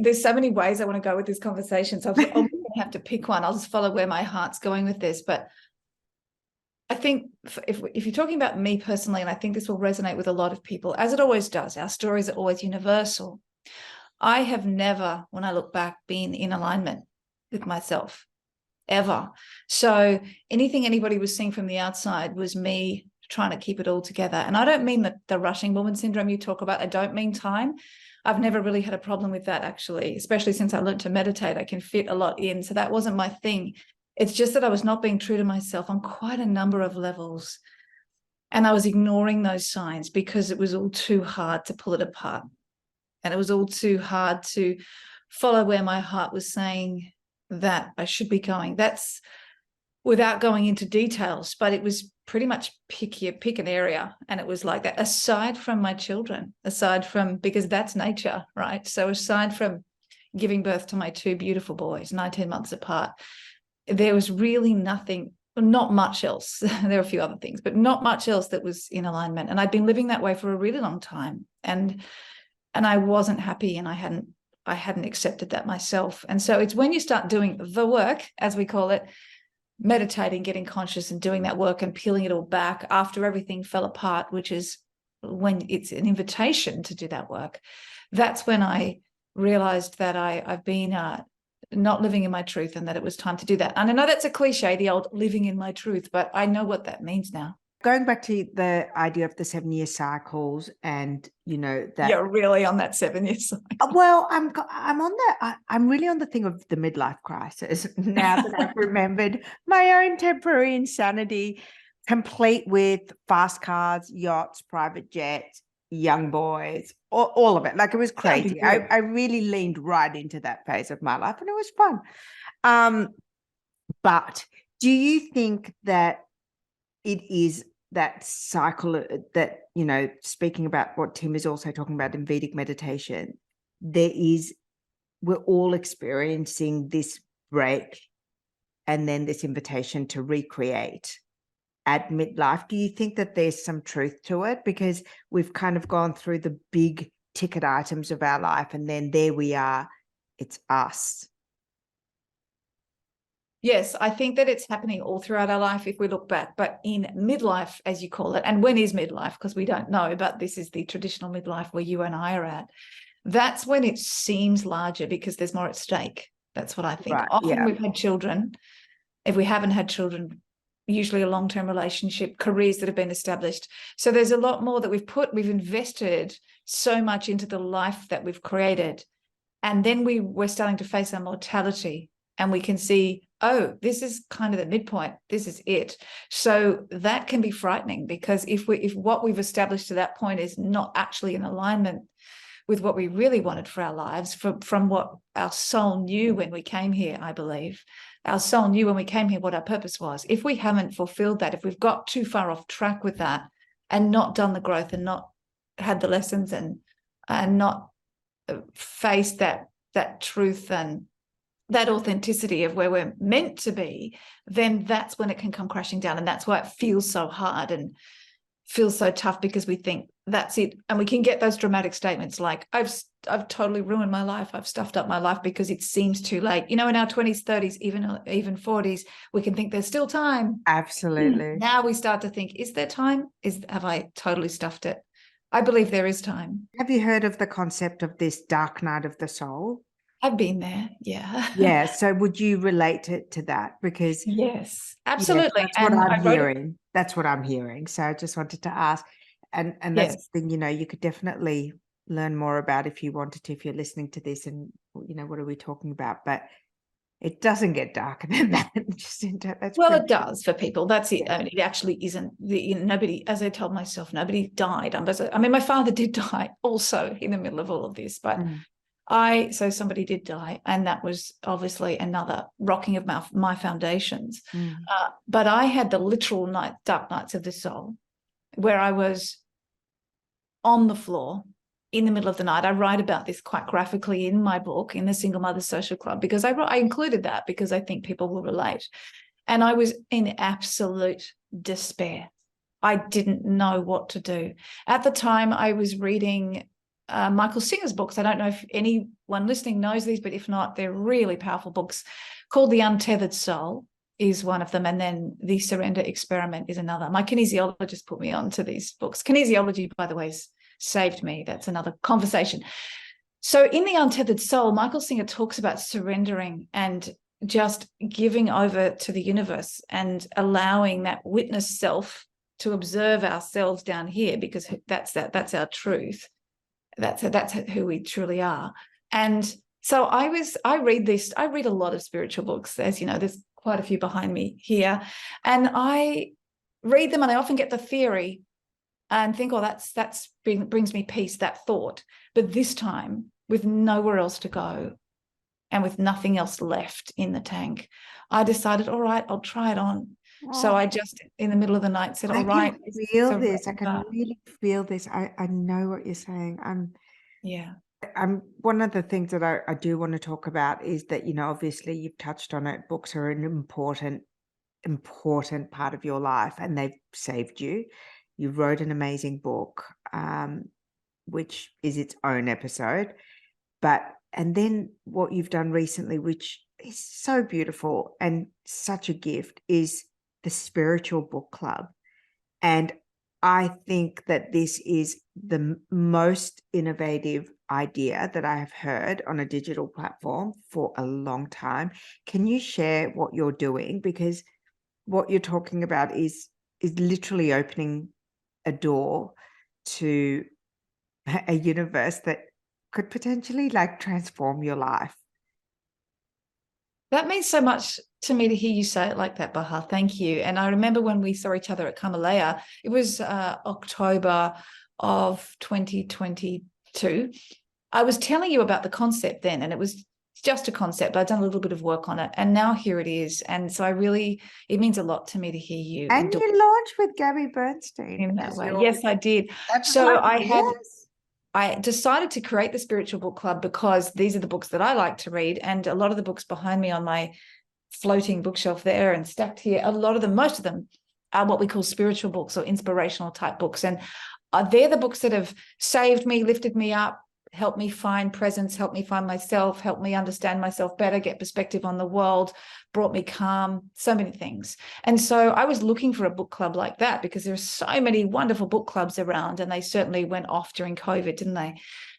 there's so many ways I want to go with this conversation. So I'm going to have to pick one. I'll just follow where my heart's going with this. But I think if you're talking about me personally, and I think this will resonate with a lot of people, as it always does, our stories are always universal. I have never, when I look back, been in alignment with myself, ever. So anything anybody was seeing from the outside was me trying to keep it all together. And I don't mean the rushing woman syndrome you talk about. I don't mean time. I've never really had a problem with that, actually, especially since I learned to meditate. I can fit a lot in. So that wasn't my thing. It's just that I was not being true to myself on quite a number of levels. And I was ignoring those signs because it was all too hard to pull it apart. And it was all too hard to follow where my heart was saying that I should be going. That's without going into details, but it was pretty much pick an area. And it was like that, aside from my children, because that's nature, right? So aside from giving birth to my two beautiful boys, 19 months apart, there was really nothing, not much else. There are a few other things, but not much else that was in alignment. And I'd been living that way for a really long time. And I wasn't happy, and I hadn't accepted that myself. And so it's when you start doing the work, as we call it, meditating, getting conscious and doing that work and peeling it all back after everything fell apart, which is when it's an invitation to do that work. That's when I realized that I've been not living in my truth, and that it was time to do that. And I know that's a cliche, the old living in my truth, but I know what that means now. Going back to the idea of the 7-year cycles, and that you're really on that 7-year cycle. Well, I'm on that. I'm really on the thing of the midlife crisis now that I've remembered my own temporary insanity, complete with fast cars, yachts, private jets, young boys, all of it. Like, it was crazy. I really leaned right into that phase of my life, and it was fun. But do you think that it is that cycle that, speaking about what Tim is also talking about in Vedic meditation, we're all experiencing this break and then this invitation to recreate at midlife? Do you think that there's some truth to it? Because we've kind of gone through the big ticket items of our life, and then there we are, it's us. Yes, I think that it's happening all throughout our life if we look back, but in midlife, as you call it, and when is midlife? Because we don't know, but this is the traditional midlife where you and I are at. That's when it seems larger because there's more at stake. That's what I think. Right, Often yeah. we've had children. If we haven't had children, usually a long-term relationship, careers that have been established. So there's a lot more that we've invested so much into the life that we've created. And then we're starting to face our mortality, and we can see, oh, this is kind of the midpoint. This is it. So that can be frightening, because if what we've established to that point is not actually in alignment with what we really wanted for our lives, from what our soul knew when we came here, I believe. Our soul knew when we came here what our purpose was. If we haven't fulfilled that, if we've got too far off track with that and not done the growth and not had the lessons and not faced that truth and that authenticity of where we're meant to be, then that's when it can come crashing down. And that's why it feels so hard and feels so tough, because we think that's it. And we can get those dramatic statements like, I've totally ruined my life. I've stuffed up my life because it seems too late. In our 20s, 30s, even 40s, we can think there's still time. Absolutely. Now we start to think, is there time? Have I totally stuffed it? I believe there is time. Have you heard of the concept of this dark night of the soul? I've been there, yeah. Yeah, so would you relate it to that? Because yes, absolutely. That's what I'm hearing. That's what I'm hearing. So I just wanted to ask, and that's the thing, you could definitely learn more about if you wanted to, if you're listening to this, and what are we talking about? But it doesn't get darker than that. It does for people. That's it. I mean, it actually isn't. Nobody, as I told myself, nobody died. I mean, my father did die also in the middle of all of this, but so somebody did die, and that was obviously another rocking of my foundations. But I had the literal dark nights of the soul, where I was on the floor in the middle of the night. I write about this quite graphically in my book, in the Single Mothers Social Club, because I included that because I think people will relate. And I was in absolute despair. I didn't know what to do. At the time, I was reading Michael Singer's books. I don't know if any anyone listening knows these, but if not, they're really powerful books, called The Untethered Soul is one of them. And then The Surrender Experiment is another. My kinesiologist put me on to these books. Kinesiology, by the way, saved me. That's another conversation. So in The Untethered Soul, Michael Singer talks about surrendering and just giving over to the universe and allowing that witness self to observe ourselves down here, because that's our truth. That's who we truly are. And so I read a lot of spiritual books, as you know, there's quite a few behind me here, and I read them and I often get the theory and think, oh, that's brings me peace, that thought. But this time, with nowhere else to go and with nothing else left in the tank, I decided, all right, I'll try it on. So I just, in the middle of the night, said, all right. I can feel this. I can really feel this. I know what you're saying. One of the things that I do want to talk about is that, you know, obviously you've touched on it. Books are an important part of your life, and they've saved you. You wrote an amazing book, which is its own episode. And then what you've done recently, which is so beautiful and such a gift, is the Spiritual Book Club. And I think that this is the most innovative idea that I have heard on a digital platform for a long time. Can you share what you're doing? Because what you're talking about is literally opening a door to a universe that could potentially like transform your life. That means so much to me to hear you say it like that, Baha. Thank you. And I remember when we saw each other at Kamalaya, it was October of 2022. I was telling you about the concept then, and it was just a concept. I'd done a little bit of work on it, and now here it is. And so it means a lot to me to hear you. And you launched with Gabby Bernstein. In that way. Yes, I did. So I decided to create the Spiritual Book Club because these are the books that I like to read, and a lot of the books behind me on my floating bookshelf there and stacked here, most of them are what we call spiritual books or inspirational type books. And they're the books that have saved me, lifted me up, helped me find presence, helped me find myself, helped me understand myself better, get perspective on the world, brought me calm, so many things. And so I was looking for a book club like that because there are so many wonderful book clubs around, and they certainly went off during COVID, didn't they?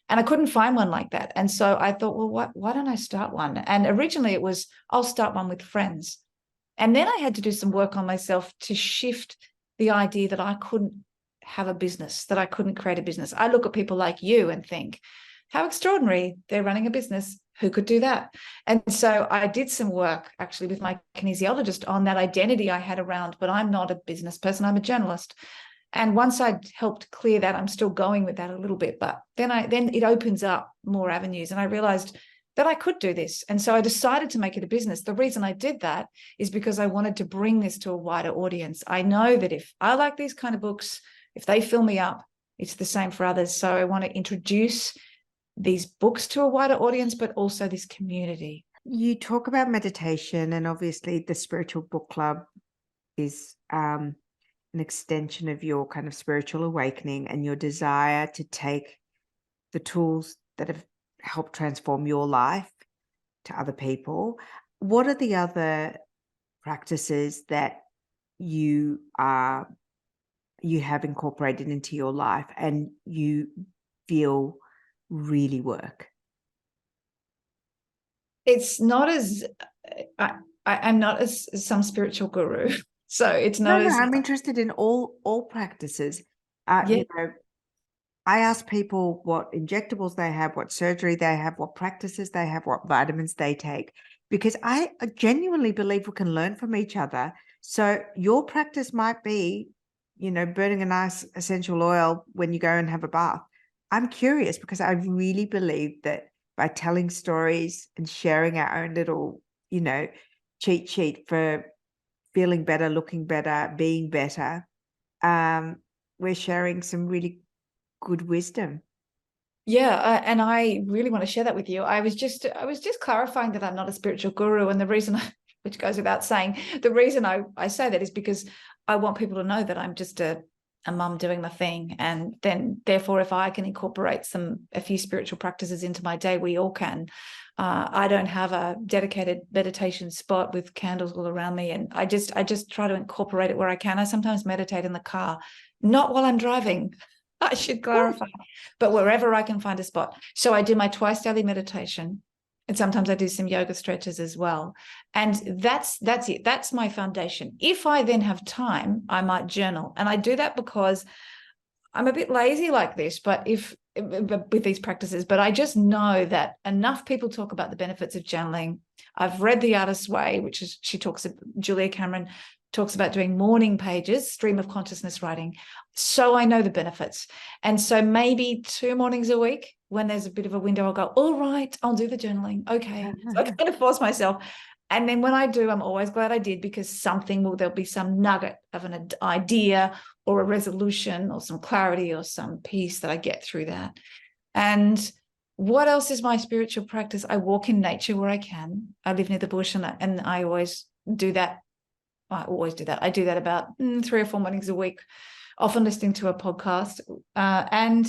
And I couldn't find one like that. And so I thought, well, why don't I start one? And originally it was, I'll start one with friends. And then I had to do some work on myself to shift the idea that I couldn't have a business, that I couldn't create a business. I look at people like you and think, how extraordinary, they're running a business. Who could do that? And so I did some work actually with my kinesiologist on that identity I had around, but I'm not a business person, I'm a journalist. And once I'd helped clear that, I'm still going with that a little bit, but then it opens up more avenues, and I realized that I could do this. And so I decided to make it a business. The reason I did that is because I wanted to bring this to a wider audience. I know that if I like these kind of books, if they fill me up, it's the same for others. So I want to introduce these books to a wider audience, but also this community. You talk about meditation, and obviously the Spiritual Book Club is an extension of your kind of spiritual awakening and your desire to take the tools that have helped transform your life to other people. What are the other practices that you have incorporated into your life and you feel really work? It's not as I'm not as some spiritual guru, so it's not as. I'm interested in all practices. You know, I ask people what injectables they have, what surgery they have, what practices they have, what vitamins they take, because I genuinely believe we can learn from each other. So your practice might be, you know, burning a nice essential oil when you go and have a bath. I'm curious because I really believe that by telling stories and sharing our own little, you know, cheat sheet for feeling better, looking better, being better, we're sharing some really good wisdom. Yeah, and I really want to share that with you. I was just clarifying that I'm not a spiritual guru, and the reason, which goes without saying, the reason I say that is because I want people to know that I'm just a a mum doing my thing. And then therefore, if I can incorporate a few spiritual practices into my day, we all can. I don't have a dedicated meditation spot with candles all around me. And I just try to incorporate it where I can. I sometimes meditate in the car, not while I'm driving. I should clarify, but wherever I can find a spot. So I do my twice daily meditation. And sometimes I do some yoga stretches as well. And that's it. That's my foundation. If I then have time, I might journal. And I do that because I'm a bit lazy like this, but with these practices, but I just know that enough people talk about the benefits of journaling. I've read The Artist's Way, which is, Julia Cameron talks about doing morning pages, stream of consciousness writing. So I know the benefits. And so maybe 2 mornings a week, when there's a bit of a window, I'll go, all right, I'll do the journaling. Okay. So I kind of force myself. And then when I do, I'm always glad I did, because there'll be some nugget of an idea or a resolution or some clarity or some peace that I get through that. And what else is my spiritual practice? I walk in nature where I can. I live near the bush, and I always do that. I do that about 3 or 4 mornings a week, often listening to a podcast and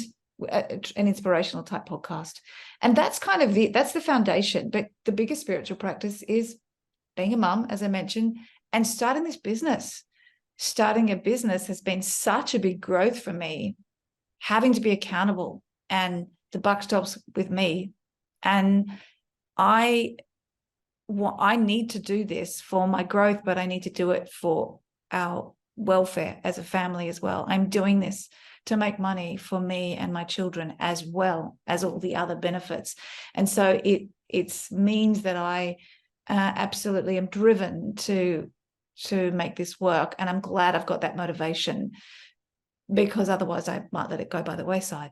an inspirational type podcast. And that's kind of that's the foundation. But the biggest spiritual practice is being a mum, as I mentioned, and starting this business. Starting a business has been such a big growth for me, having to be accountable, and the buck stops with me. And I need to do this for my growth, but I need to do it for our welfare as a family as well. I'm doing this to make money for me and my children, as well as all the other benefits. And so it means that I absolutely am driven to make this work. And I'm glad I've got that motivation, because otherwise I might let it go by the wayside.